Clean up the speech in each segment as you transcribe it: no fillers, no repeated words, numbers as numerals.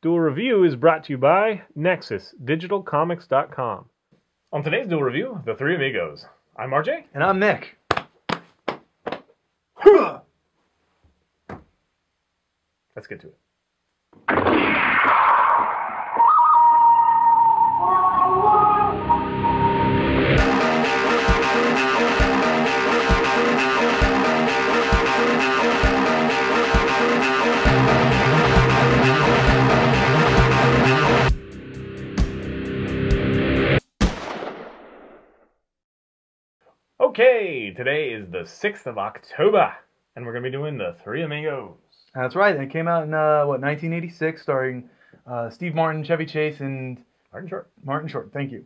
Duel Review is brought to you by NexusDigitalComics.com. On today's Duel Review, The Three Amigos. I'm RJ. And I'm Nick. Let's get to it. Okay, today is the 6th of October, and we're going to be doing The Three Amigos. That's right. And it came out in, 1986, starring Steve Martin, Chevy Chase, and... Martin Short, thank you.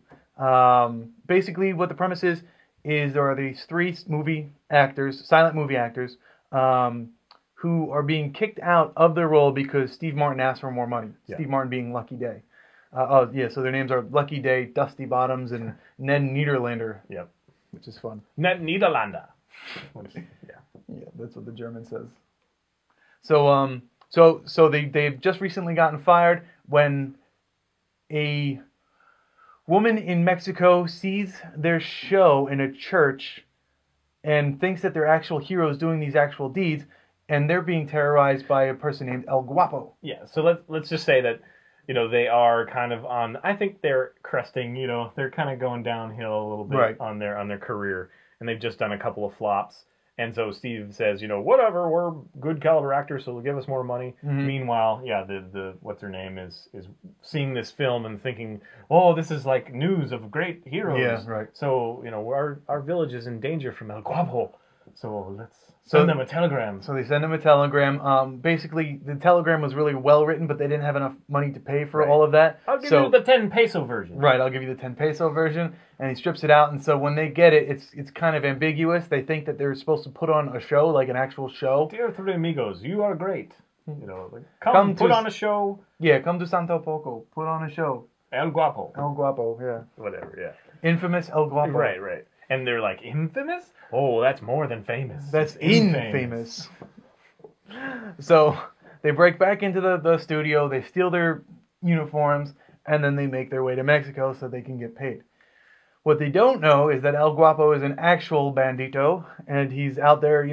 Basically, what the premise is there are these three silent movie actors, who are being kicked out of their role because Steve Martin asked for more money. Yeah. Steve Martin being Lucky Day. So their names are Lucky Day, Dusty Bottoms, and Ned Niederlander. Yep. Which is fun. Ned Niederlander. Yeah, that's what the German says. So they've just recently gotten fired when a woman in Mexico sees their show in a church and thinks that they're actual heroes doing these actual deeds, and they're being terrorized by a person named El Guapo. Yeah, so let's just say that, they are kind of on, I think they're cresting, they're kind of going downhill a little bit, right, on their career, and they've just done a couple of flops. And so Steve says, whatever, we're good caliber actors, so they'll give us more money. Mm-hmm. Meanwhile, the what's her name is seeing this film and thinking, oh, this is like news of great heroes. Yeah, right. So, our village is in danger from El Guapo. So let's send them a telegram. So they send them a telegram. Basically, the telegram was really well written, but they didn't have enough money to pay for all of that. I'll give you the 10 peso version. Right, I'll give you the 10 peso version. And he strips it out, and so when they get it, it's kind of ambiguous. They think that they're supposed to put on a show, like an actual show. Dear Three Amigos, you are great. Come put on a show. Yeah, come to Santo Poco. Put on a show. El Guapo. El Guapo, yeah. Whatever, yeah. Infamous El Guapo. Right. And they're like, infamous? Oh, that's more than famous. That's infamous. So they break back into the studio, they steal their uniforms, and then they make their way to Mexico so they can get paid. What they don't know is that El Guapo is an actual bandito, and he's out there,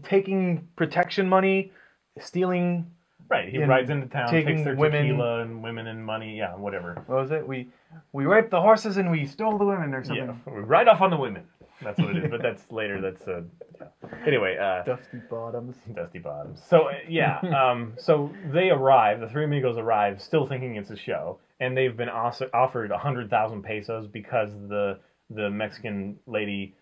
taking protection money, stealing... Right, he rides into town, takes their tequila and women and money, whatever. What was it? We raped the horses and we stole the women or something. Yeah, we ride off on the women. That's what it is, but that's later. That's Anyway. Dusty Bottoms. Dusty Bottoms. So, so they arrive, the Three Amigos arrive, still thinking it's a show, and they've been offered 100,000 pesos because the Mexican lady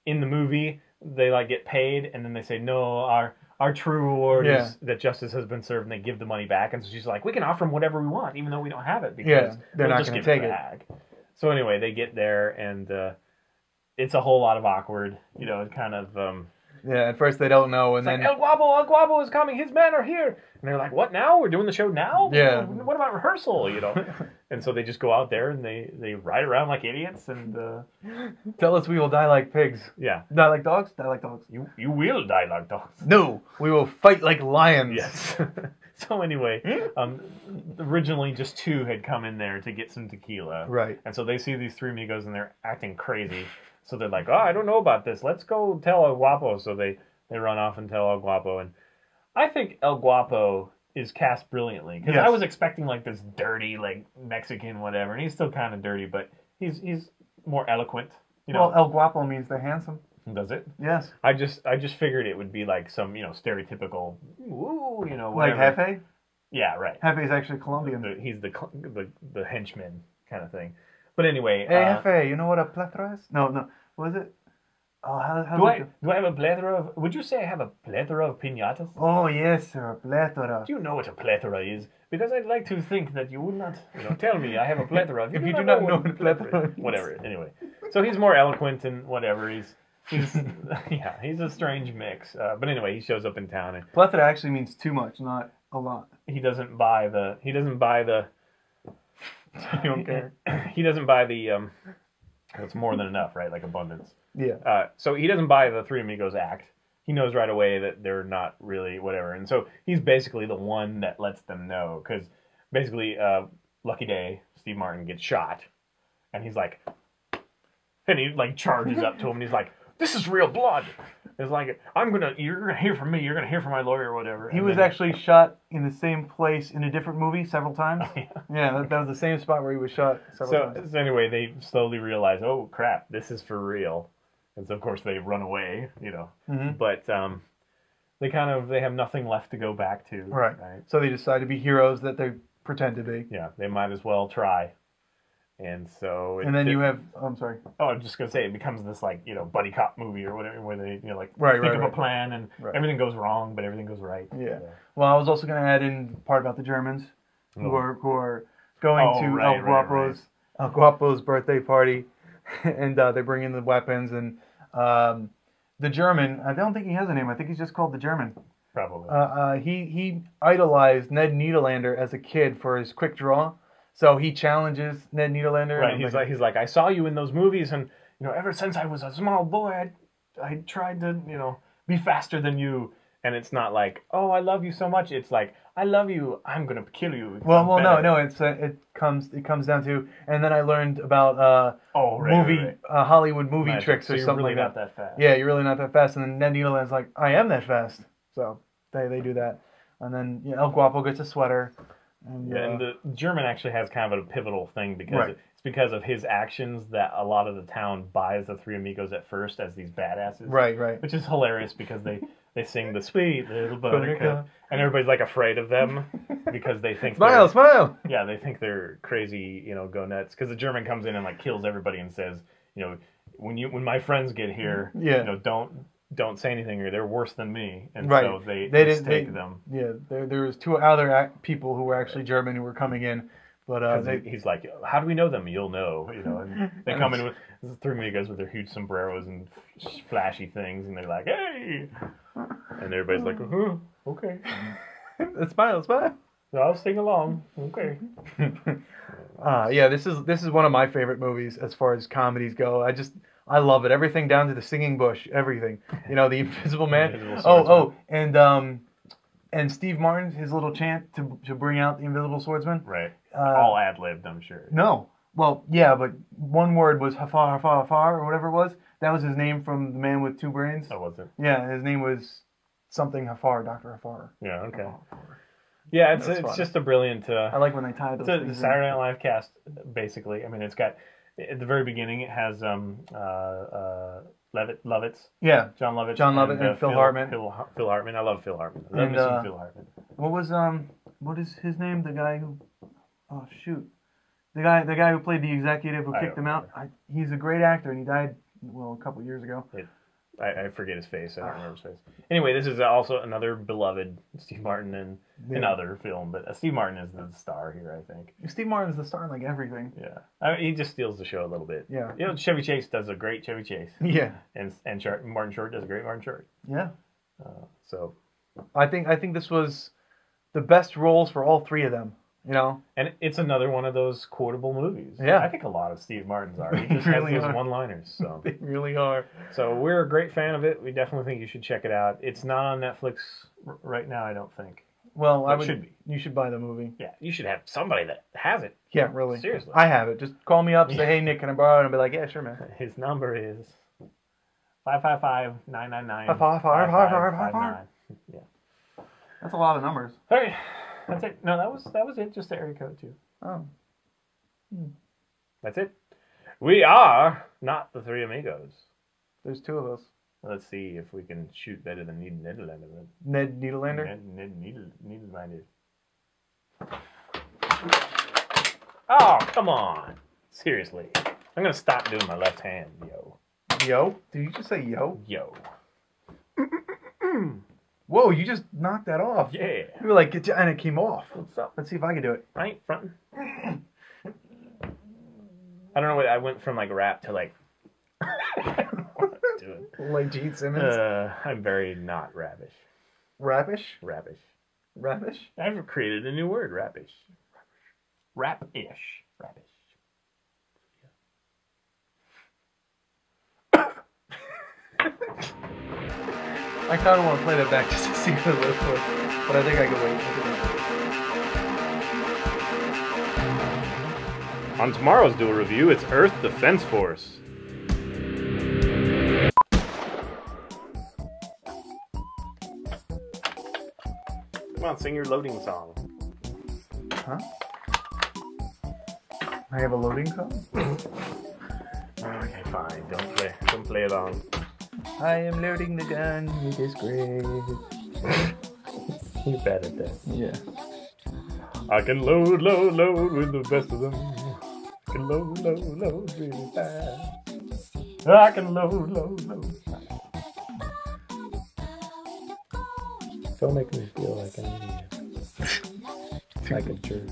in the movie, they get paid, and then they say, no, our true reward is that justice has been served, and they give the money back. And so she's like, we can offer them whatever we want, even though we don't have it, because they're not going to take it back. So anyway, they get there, and it's a whole lot of awkward, kind of... at first they don't know, and then... like, El Guapo is coming, his men are here! And they're like, what now? We're doing the show now? Yeah. What about rehearsal, And so they just go out there, and they ride around like idiots, and... Tell us we will die like pigs. Yeah. Die like dogs? Die like dogs. You will die like dogs. No, we will fight like lions. Yes. So anyway, originally just two had come in there to get some tequila. Right. And so they see these Three Amigos, and they're acting crazy. So they're like, oh, I don't know about this. Let's go tell El Guapo. So they run off and tell El Guapo. And I think El Guapo is cast brilliantly. Because I was expecting this dirty, Mexican whatever. And he's still kind of dirty, but he's more eloquent. Well, El Guapo means the handsome. Does it? Yes. I just figured it would be some, stereotypical, whatever. Like Jefe? Yeah, right. Jefe is actually Colombian. He's the henchman kind of thing. But anyway... Hey, Jefe, you know what a plethora is? No. What is it? Oh, do I have a plethora of... Would you say I have a plethora of piñatas? Oh, yes, sir, a plethora. Do you know what a plethora is? Because I'd like to think that you would not, tell me I have a plethora. If you do not know what a plethora is. Whatever, anyway. So he's more eloquent and whatever. He's he's a strange mix. But anyway, he shows up in town. And plethora actually means too much, not a lot. He doesn't buy the... You don't care. He doesn't buy the... it's more than enough, right? Like abundance. Yeah. So he doesn't buy the Three Amigos act. he knows right away that they're not really whatever, and so he's basically the one that lets them know because basically, Lucky Day, Steve Martin gets shot, and he's like, and he like charges up to him, and he's like, "This is real blood." It's like, you're gonna hear from me. You're gonna hear from my lawyer or whatever. He was actually shot in the same place in a different movie several times. Oh, yeah, that was the same spot where he was shot several times. So anyway, they slowly realize, oh crap, this is for real, and so of course they run away, you know. Mm-hmm. But they have nothing left to go back to. Right. So they decide to be heroes that they pretend to be. Yeah, they might as well try. And so... you have... Oh, I'm sorry. Oh, I'm just going to say, it becomes this, like, you know, buddy cop movie or whatever, where they, you know, like, think of a plan, and everything goes wrong, but everything goes right. Yeah. Well, I was also going to add in part about the Germans, who are going to El Guapo's birthday party, and they bring in the weapons, and the German, I don't think he has a name, I think he's just called the German. Probably. He idolized Ned Niederlander as a kid for his quick draw. So he challenges Ned Niederlander. Right. He's like, I saw you in those movies, and you know, ever since I was a small boy, I tried to, you know, be faster than you. And it's not like, oh, I love you so much. It's like, I love you. I'm gonna kill you. No. It comes down to, and then I learned about Hollywood movie tricks or something like that. You're really not that fast. Yeah, you're really not that fast. And then Ned Niederlander's like, I am that fast. So they do that, and then El Guapo gets a sweater. And the German actually has kind of a pivotal thing because it's because of his actions that a lot of the town buys the Three Amigos at first as these badasses. Right. Which is hilarious because they sing the sweet little buttercup, and everybody's like afraid of them because they think smile. Yeah, they think they're crazy, you know, go nuts. Because the German comes in and like kills everybody and says, you know, when my friends get here, you know, don't say anything or they're worse than me, and so they mistake them. Yeah, there was two other people who were actually German who were coming in, but he's like, how do we know them? You'll know, you know. And they come in with Three Amigos with their huge sombreros and flashy things, and they're like, hey, and everybody's like, okay, smile. I'll sing along, okay. Yeah, this is one of my favorite movies as far as comedies go. I love it. Everything down to the singing bush. Everything. You know, the Invisible Man. And Steve Martin, his little chant to bring out the Invisible Swordsman. Right. All ad-libbed, I'm sure. No. Well, yeah, but one word was Hafar, Hafar, Hafar, or whatever it was. That was his name from The Man with Two Brains. Oh, was it? Yeah, his name was something Hafar, Dr. Hafar. Yeah, okay. Yeah, it's just a brilliant... I like when they tie those things the Saturday Night Live cast, basically. I mean, it's got... At the very beginning, it has Lovitz. Yeah. John Lovitz. And Phil Hartman. Phil Hartman. I love Phil Hartman. I love missing Phil Hartman. What is his name? The guy who... Oh, shoot. The guy who played the executive who kicked him out. He's a great actor, and he died, a couple years ago. I forget his face. I don't remember his face. Anyway, this is also another beloved Steve Martin and another film, but Steve Martin is the star here, I think. Steve Martin's the star in like everything. Yeah, I mean, he just steals the show a little bit. Yeah, you know, Chevy Chase does a great Chevy Chase. Yeah, and Martin Short does a great Martin Short. Yeah. So, I think this was the best roles for all three of them. You know, and it's another one of those quotable movies. Yeah, I think a lot of Steve Martin's are. He just really has those one-liners. So they really are. So we're a great fan of it. We definitely think you should check it out. It's not on Netflix right now, I don't think. Well, it should be. You should buy the movie. Yeah, you should have somebody that has it. Yeah, really. Seriously, I have it. Just call me up, say, "Hey, Nick, can I borrow it?" And I'll be like, "Yeah, sure, man." His number is 555-999. 555. Yeah, that's a lot of numbers. All right. That's it. No, that was it. Just the area code too. Oh. That's it. We are not the Three Amigos. There's two of us. Let's see if we can shoot better than Ned Niederlander. Ned Niederlander? Ned Niederlander. Oh, come on. Seriously. I'm going to stop doing my left hand, yo. Yo? Did you just say yo? Yo. Whoa, you just knocked that off. Yeah. You were like, and it came off. What's up? Let's see if I can do it. I ain't fronting. I don't know what I went from like rap to like... Like Gene Simmons? I'm very not ravish. Ravish? Ravish. Ravish? I've created a new word, ravish. Rap-ish. Ravish. Yeah. I kind of want to play that back just to see what it looks like, but I think I can wait. On tomorrow's Duel review, it's Earth Defense Force. Come on, sing your loading song. Huh? I have a loading song? Okay, fine. Don't play along. I am loading the gun. It is great. You're bad at that. Yeah. I can load with the best of them. I can load really fast. I can load. Don't make me feel like an idiot. Like a jerk.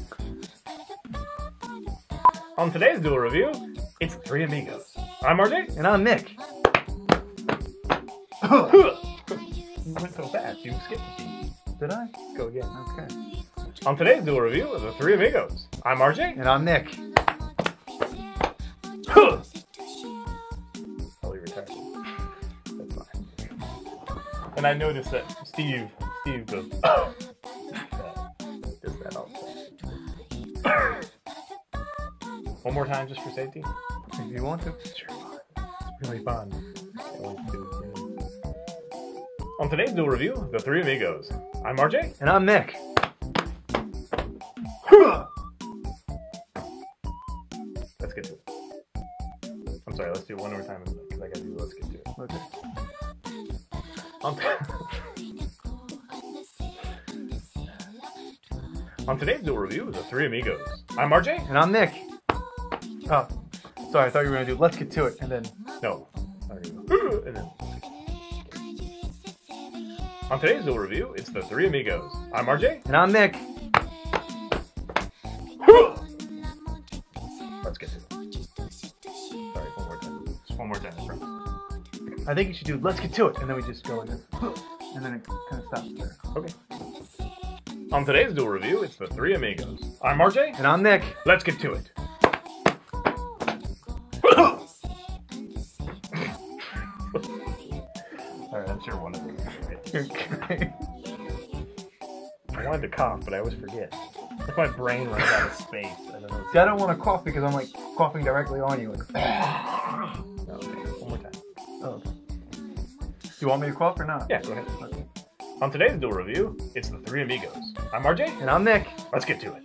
On today's Duel review, it's Three Amigos. I'm RJ. And I'm Nick. You went so fast, you skipped a beat. Did I? Go again. Okay. On today's Duel review of the Three Amigos, I'm RJ. And I'm Nick. Probably retired. That's fine. And I noticed that Steve goes, does that also. One more time just for safety? If you want to. Sure. It's really fun. On today's Duel review, the Three Amigos. I'm RJ. And I'm Nick. Let's get to it. I'm sorry, let's do it one more time because I gotta do let's get to it. Okay. On today's Duel review, the Three Amigos. I'm RJ. And I'm Nick. Oh, sorry, I thought you were going to do let's get to it and then. No. And then. On today's Duel review, it's the Three Amigos. I'm RJ. And I'm Nick. Let's get to it. Sorry, one more time. Just one more time. I think you should do let's get to it and then we just go like this. And then it kind of stops there. Okay. On today's Duel review, it's the Three Amigos. I'm RJ. And I'm Nick. Let's get to it. Alright, I'm sure one of them. Okay. I wanted to cough, but I always forget. Like my brain runs out of space. I don't know. See, I don't want to cough because I'm like coughing directly on you. Like, Okay, one more time. oh, okay. Do you want me to cough or not? Yeah, go ahead. Okay. On today's Duel review, it's the Three Amigos. I'm RJ. And I'm Nick. Let's get to it.